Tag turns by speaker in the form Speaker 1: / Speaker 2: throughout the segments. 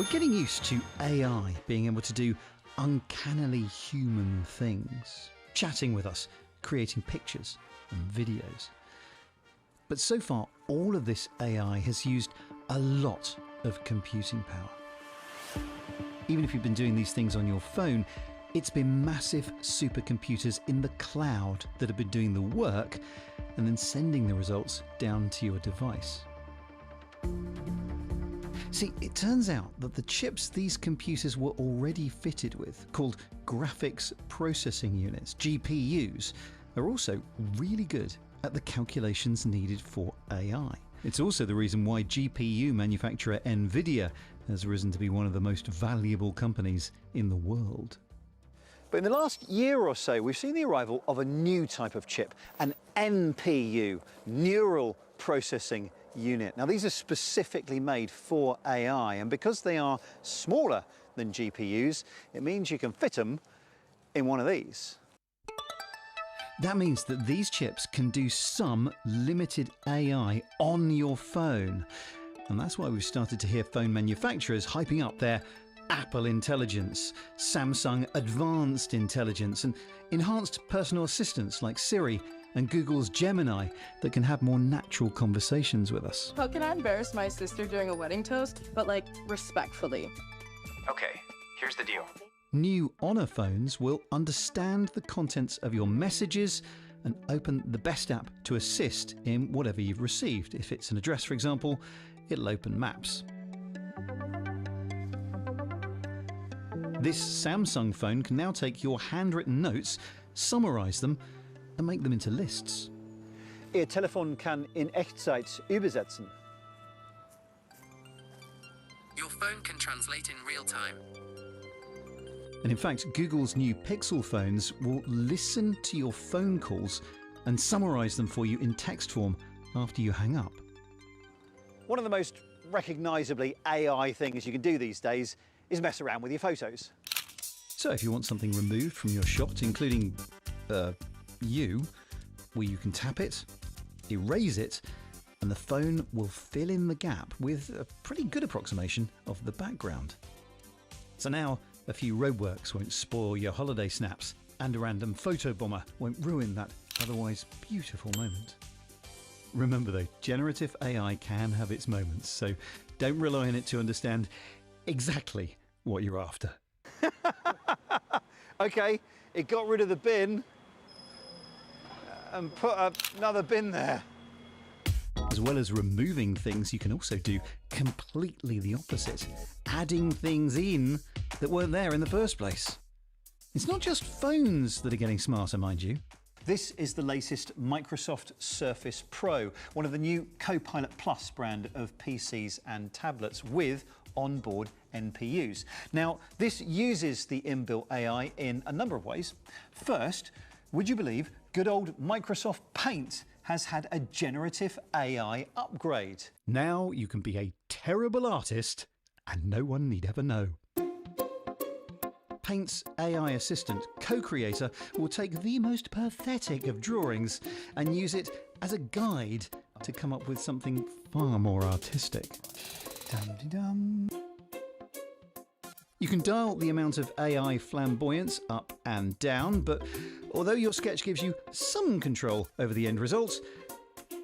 Speaker 1: We're getting used to AI being able to do uncannily human things, chatting with us, creating pictures and videos. But so far, all of this AI has used a lot of computing power. Even if you've been doing these things on your phone, it's been massive supercomputers in the cloud that have been doing the work and then sending the results down to your device. See, it turns out that the chips these computers were already fitted with, called graphics processing units, GPUs, are also really good at the calculations needed for AI. It's also the reason why GPU manufacturer NVIDIA has risen to be one of the most valuable companies in the world.
Speaker 2: But in the last year or so, we've seen the arrival of a new type of chip, an NPU, Neural Processing Unit. Now, these are specifically made for AI, and because they are smaller than GPUs, it means you can fit them in one of these.
Speaker 1: That means that these chips can do some limited AI on your phone. And that's why we've started to hear phone manufacturers hyping up their Apple Intelligence, Samsung Advanced Intelligence, and enhanced personal assistants like Siri and Google's Gemini that can have more natural conversations with us.
Speaker 3: How can I embarrass my sister during a wedding toast, but like respectfully?
Speaker 4: Okay, here's the deal.
Speaker 1: New Honor phones will understand the contents of your messages and open the best app to assist in whatever you've received. If it's an address, for example, it'll open Maps. This Samsung phone can now take your handwritten notes, summarize them, and make them into lists.
Speaker 2: Ihr Telefon kann in Echtzeit übersetzen.
Speaker 4: Your phone can translate in real time.
Speaker 1: And in fact, Google's new Pixel phones will listen to your phone calls and summarize them for you in text form after you hang up.
Speaker 2: One of the most recognisably AI things you can do these days is mess around with your photos.
Speaker 1: So if you want something removed from your shot, including you, well, you can tap it, erase it, and the phone will fill in the gap with a pretty good approximation of the background. So now a few roadworks won't spoil your holiday snaps, and a random photo bomber won't ruin that otherwise beautiful moment. Remember though, generative AI can have its moments, so don't rely on it to understand exactly what you're after.
Speaker 2: Okay, it got rid of the bin and put another bin there.
Speaker 1: As well as removing things, you can also do completely the opposite, adding things in that weren't there in the first place. It's not just phones that are getting smarter, mind you.
Speaker 2: This is the latest Microsoft Surface Pro, one of the new Copilot Plus brand of PCs and tablets with onboard NPUs. Now, this uses the inbuilt AI in a number of ways. First, would you believe good old Microsoft Paint has had a generative AI upgrade?
Speaker 1: Now you can be a terrible artist and no one need ever know. Paint's AI assistant, Co-Creator, will take the most pathetic of drawings and use it as a guide to come up with something far more artistic.
Speaker 2: Dum-de-dum.
Speaker 1: You can dial the amount of AI flamboyance up and down, but although your sketch gives you some control over the end result,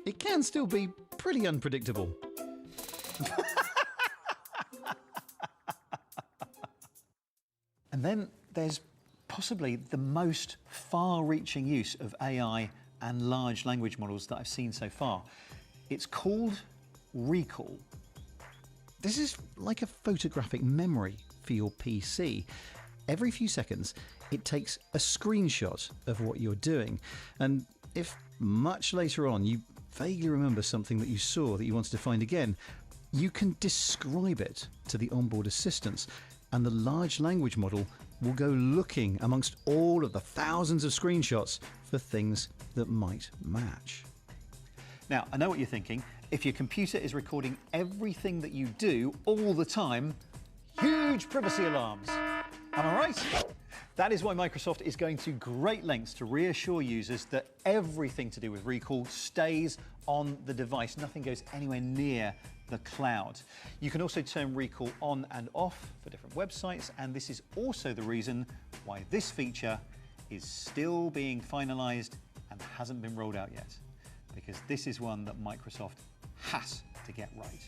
Speaker 1: it can still be pretty unpredictable.
Speaker 2: And then there's possibly the most far-reaching use of AI and large language models that I've seen so far. It's called recall.
Speaker 1: This is like a photographic memory for your PC. Every few seconds, it takes a screenshot of what you're doing. And if much later on you vaguely remember something that you saw that you wanted to find again, you can describe it to the onboard assistants, and the large language model will go looking amongst all of the thousands of screenshots for things that might match.
Speaker 2: Now, I know what you're thinking. If your computer is recording everything that you do all the time, huge privacy alarms. Am I right? That is why Microsoft is going to great lengths to reassure users that everything to do with recall stays on the device. Nothing goes anywhere near the cloud. You can also turn recall on and off for different websites, and this is also the reason why this feature is still being finalized and hasn't been rolled out yet, because this is one that Microsoft has to get right.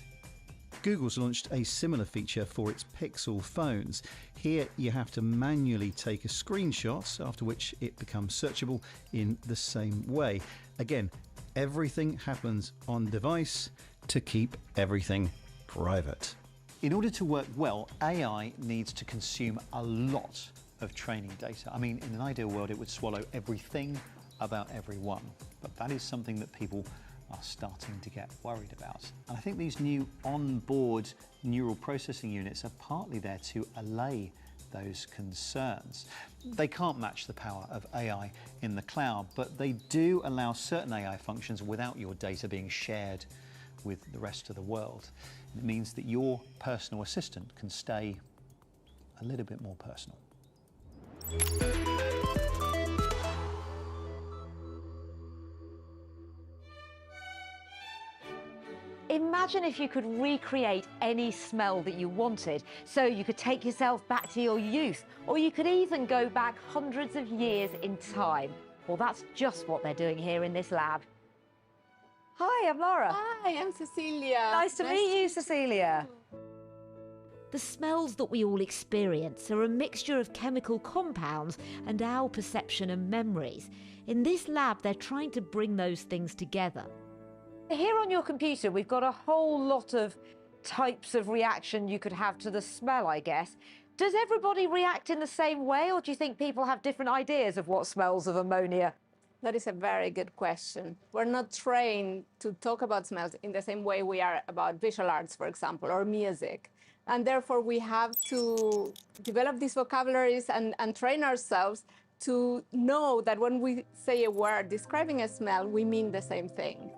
Speaker 1: Google's launched a similar feature for its Pixel phones. Here you have to manually take a screenshot, after which it becomes searchable in the same way. Again, everything happens on device to keep everything private.
Speaker 2: In order to work well, AI needs to consume a lot of training data. I mean, in an ideal world, it would swallow everything about everyone, but that is something that people are starting to get worried about. And I think these new onboard neural processing units are partly there to allay those concerns. They can't match the power of AI in the cloud, but they do allow certain AI functions without your data being shared with the rest of the world. It means that your personal assistant can stay a little bit more personal.
Speaker 5: Imagine if you could recreate any smell that you wanted, so you could take yourself back to your youth, or you could even go back hundreds of years in time. Well, that's just what they're doing here in this lab. Hi, I'm Laura.
Speaker 3: Hi, I'm Cecilia.
Speaker 5: Nice to meet you, Cecilia. The smells that we all experience are a mixture of chemical compounds and our perception and memories. In this lab, they're trying to bring those things together. Here on your computer, we've got a whole lot of types of reaction you could have to the smell, I guess. Does everybody react in the same way, or do you think people have different ideas of what smells of ammonia?
Speaker 3: That is a very good question. We're not trained to talk about smells in the same way we are about visual arts, for example, or music. And therefore, we have to develop these vocabularies and train ourselves to know that when we say a word describing a smell, we mean the same thing.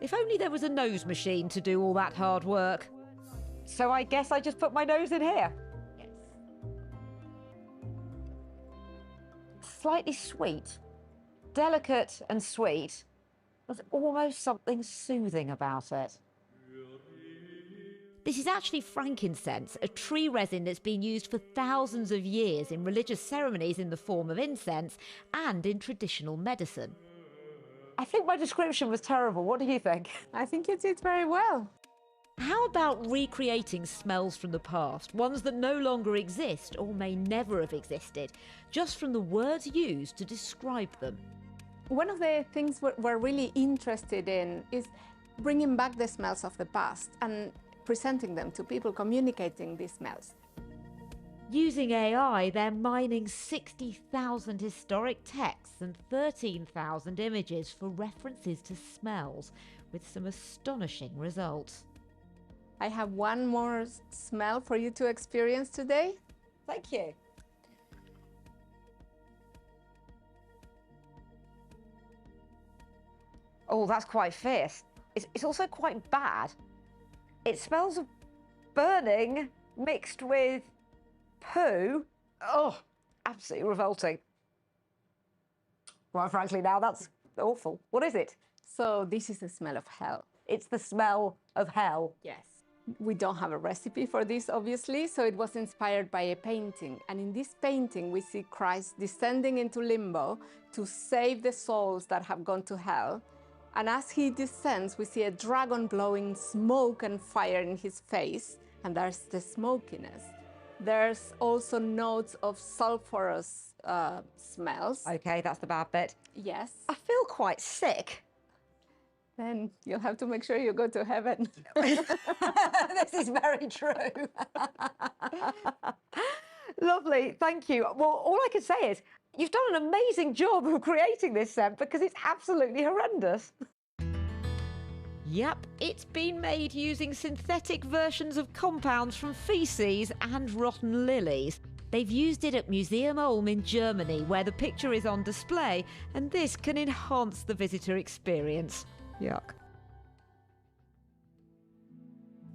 Speaker 5: If only there was a nose machine to do all that hard work. So I guess I just put my nose in here.
Speaker 3: Yes.
Speaker 5: Slightly sweet, delicate and sweet. There's almost something soothing about it. This is actually frankincense, a tree resin that's been used for thousands of years in religious ceremonies in the form of incense and in traditional medicine. I think my description was terrible. What do you think?
Speaker 3: I think you did very well.
Speaker 5: How about recreating smells from the past, ones that no longer exist or may never have existed, just from the words used to describe them?
Speaker 3: One of the things we're really interested in is bringing back the smells of the past and presenting them to people, communicating these smells.
Speaker 5: Using AI, they're mining 60,000 historic texts and 13,000 images for references to smells, with some astonishing results.
Speaker 3: I have one more smell for you to experience today.
Speaker 5: Thank you. Oh, that's quite fierce. It's also quite bad. It smells of burning mixed with poo. Oh, absolutely revolting. Quite frankly now, that's awful. What is it?
Speaker 3: So this is the smell of hell.
Speaker 5: It's the smell of hell.
Speaker 3: Yes. We don't have a recipe for this, obviously, so it was inspired by a painting. And in this painting, we see Christ descending into limbo to save the souls that have gone to hell. And as he descends, we see a dragon blowing smoke and fire in his face, and there's the smokiness. There's also notes of sulfurous smells.
Speaker 5: Okay, that's the bad bit.
Speaker 3: Yes.
Speaker 5: I feel quite sick.
Speaker 3: Then you'll have to make sure you go to heaven.
Speaker 5: This is very true. Lovely, thank you. Well, all I can say is you've done an amazing job of creating this scent because it's absolutely horrendous. Yep, it's been made using synthetic versions of compounds from feces and rotten lilies. They've used it at Museum Ulm in Germany, where the picture is on display, and this can enhance the visitor experience. Yuck.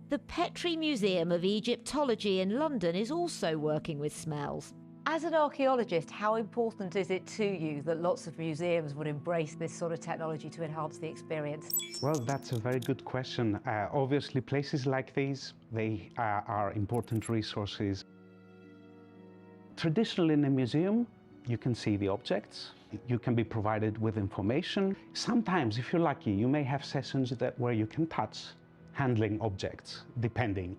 Speaker 5: The Petrie Museum of Egyptology in London is also working with smells. As an archaeologist, how important is it to you that lots of museums would embrace this sort of technology to enhance the experience?
Speaker 6: Well, that's a very good question. Obviously, places like these, they are important resources. Traditionally, in a museum, you can see the objects, you can be provided with information. Sometimes, if you're lucky, you may have sessions where you can touch handling objects, depending.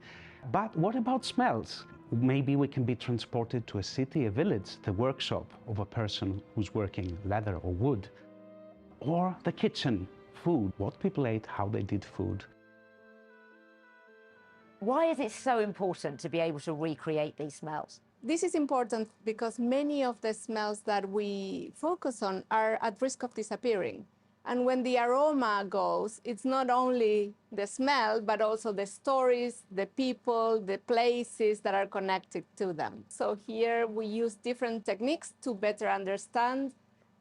Speaker 6: But what about smells? Maybe we can be transported to a city, a village, the workshop of a person who's working leather or wood. Or the kitchen, food, what people ate, how they did food.
Speaker 5: Why is it so important to be able to recreate these smells?
Speaker 3: This is important because many of the smells that we focus on are at risk of disappearing. And when the aroma goes, it's not only the smell, but also the stories, the people, the places that are connected to them. So here we use different techniques to better understand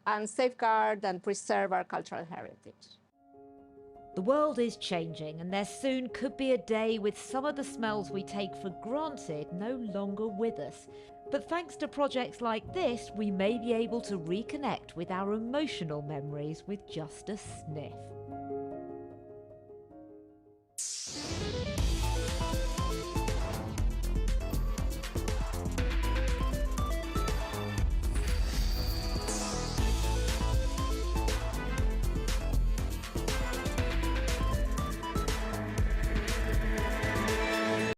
Speaker 3: and safeguard and preserve our cultural heritage.
Speaker 5: The world is changing, and there soon could be a day with some of the smells we take for granted no longer with us. But thanks to projects like this, we may be able to reconnect with our emotional memories with just a sniff.